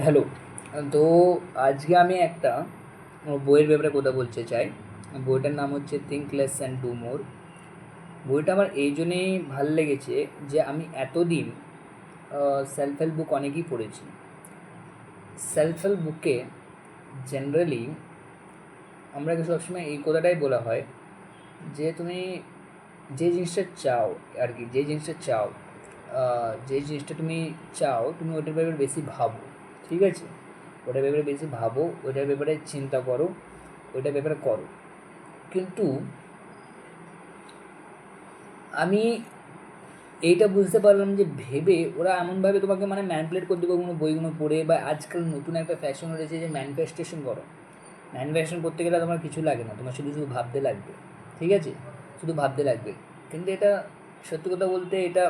Hello. তো আজকে আমি একটা বইয়ের ব্যাপারে কথা বলতে চাই। বইটার নাম হচ্ছে think less and do more. বইটা আমার এই জন্যেই ভাল লেগেছে যে আমি এতদিন সেলফ হেল্প বুক অনেকই পড়েছি। সেলফ হেল্প বুকে জেনারেলি আমরাকে সবসময় এই কথাটাই বলা হয় যে তুমি যে জিনিসটা চাও আর কি, যে জিনিসটা তুমি চাও তুমি ওটার ব্যাপারে বেশি ভাবো, ঠিক আছে? ওটার ব্যাপারে বেশি ভাবো, ওটার ব্যাপারে চিন্তা করো, ওইটার ব্যাপারে করো। কিন্তু আমি এইটা বুঝতে পারলাম যে ভেবে ওরা এমনভাবে তোমাকে মানে ম্যানিপুলেট করতে পারবে কোনো বইগুলো পড়ে, বা আজকাল নতুন একটা ফ্যাশন রয়েছে যে ম্যানিফেস্টেশন করো। ম্যানিফেস্টেশন করতে গেলে তোমার কিছু লাগে না, তোমার শুধু শুধু ভাবতে লাগবে, ঠিক আছে? শুধু ভাবতে লাগবে। কিন্তু এটা সত্যি কথা বলতে এটা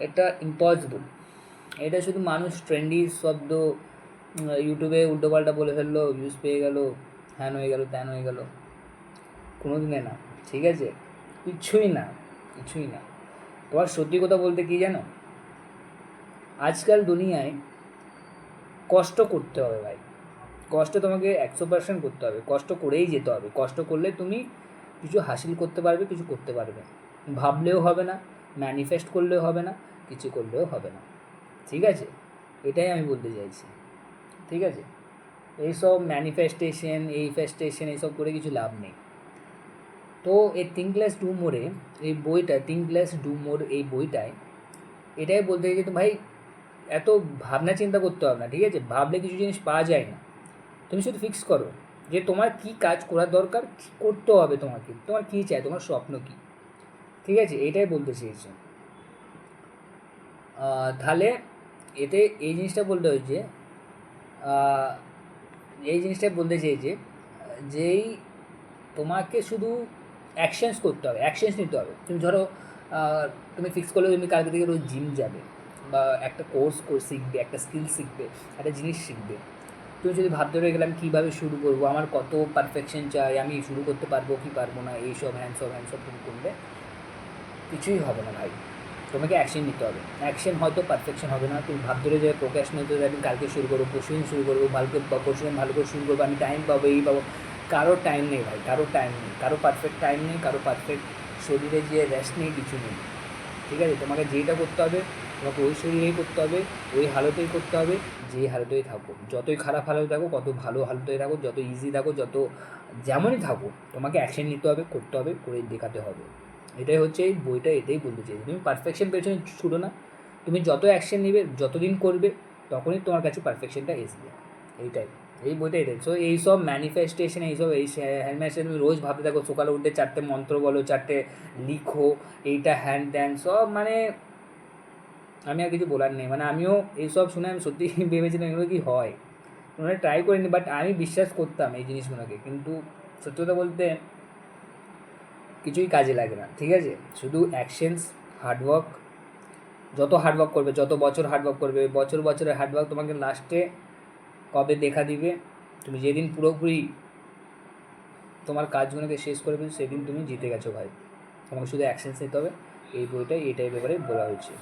এটা ইম্পসিবল। এটা শুধু মানুষ ট্রেন্ডি শব্দ ইউটিউবে উল্টোপাল্টা বলে ফেললো, ভিউজ পেয়ে গেল, হ্যান হয়ে গেল, ত্যান হয়ে গেল, কোনো দিনে না, ঠিক আছে? কিছুই না, কিছুই না। তোমার সত্যি কথা বলতে কী জানো, আজকাল দুনিয়ায় কষ্ট করতে হবে ভাই। কষ্ট তোমাকে 100% করতে হবে, কষ্ট করেই যেতে হবে। কষ্ট করলে তুমি কিছু হাসিল করতে পারবে, কিছু করতে পারবে। ভাবলেও হবে না, ম্যানিফেস্ট করলেও হবে না, কিছু করলেও হবে না, ঠিক আছে? এটাই আমি বলতে চাইছি, ঠিক আছে? এইসব ম্যানিফেস্টেশন, এই ফেস্টেশন এইসব করে কিছু লাভ নেই। তো এই থিঙ্ক লেস ডু মোরে, এই বইটা থিঙ্ক লেস ডু মোর, এই বইটায় এটাই বলতে চাই যে ভাই এত ভাবনা চিন্তা করতে হবে না, ঠিক আছে? ভাবলে কিছু জিনিস পাওয়া যায় না। তুমি শুধু ফিক্স করো যে তোমার কী কাজ করার দরকার, কী করতে হবে, তোমাকে তোমার কী চাই, তোমার স্বপ্ন কী, ঠিক আছে? এইটাই বলতে চেয়েছি। তাহলে এতে এই জিনিসটা বলতে হয়েছে, এই জিনিসটাই বলতে চেয়েছে যেই তোমাকে শুধু অ্যাকশনস করতে হবে, অ্যাকশনস নিতে হবে। তুমি ধরো তুমি ফিক্স করলে তুমি কালকে থেকে রোজ জিম যাবে, বা একটা কোর্স শিখবে, একটা স্কিল শিখবে, একটা জিনিস শিখবে। তুমি যদি ভাবতে রয়ে গেলাম কীভাবে শুরু করবো, আমার কত পারফেকশন চাই, আমি শুরু করতে পারবো কি পারবো না, এইসব হ্যান্ডসব তুমি করবে, কিছুই হবে না ভাই। তোমাকে অ্যাকশন নিতে হবে। অ্যাকশন হয়তো পারফেকশন হবে না, তুমি ভাবতে রয়ে যাবে, প্রোক্রাস্টিনেট হতে আমি কালকে শুরু করবো, পরশুদিন শুরু করবো, পরশুদিন ভালো করে শুরু করবো, আমি টাইম পাবো, এই পাবো। কারো টাইম নেই ভাই, কারো টাইম নেই, কারো পারফেক্ট টাইম নেই, কারো পারফেক্ট শরীরে যে রেস্ট নেই, কিছু নেই, ঠিক আছে? তোমাকে যেটা করতে হবে তোমাকে ওই শরীরেই করতে হবে, ওই হালতেই করতে হবে, যেই হালতেই থাকো। যতই খারাপ হালতে থাকো, কত ভালো হালতে থাকো, যত ইজি থাকো, যত যেমনই থাকো, তোমাকে অ্যাকশন নিতে হবে, করতে হবে, করে দেখাতে হবে। এটাই হচ্ছে এই বইটা, এটাই বলতে চাইছি। তুমি পারফেকশন পেছনে ছুটো না, তুমি যত অ্যাকশন নেবে, যতদিন করবে, তখনই তোমার কাছে পারফেকশনটা আসবে। এইটাই, এই বইটা এটাই। সো এইসব ম্যানিফেস্টেশন, এইসব এই হ্যান্ডম্যাশে তুমি রোজ ভাবতে থাকো, সকালে উঠে 4টে মন্ত্র বলো, 4টে লিখো, এইটা হ্যান ত্যান সব, মানে আমি আর কিছু বলার নেই। মানে আমিও এইসব শুনে আমি সত্যি ভেবেছিলাম এগুলো কি হয়, মানে ট্রাই করিনি, বাট আমি বিশ্বাস করতাম এই জিনিসগুলোকে। কিন্তু সত্যি কথা বলতে কিছুই কাজে লাগে না, ঠিক আছে? শুধু অ্যাকশনস, হার্ডওয়ার্ক, যত হার্ডওয়ার্ক করবে, যত বছর হার্ডওয়ার্ক করবে, বছর বছরের হার্ডওয়ার্ক তোমাকে লাস্টে কবে দেখা দিবে, তুমি যেদিন পুরোপুরি তোমার কাজগুলোকে শেষ করে ফেলছো, সেদিন তুমি জিতে গেছো ভাই। তোমাকে শুধু অ্যাকশনস নিতে হবে। এই বইটাই এটাই ব্যাপারে বলা হয়েছে।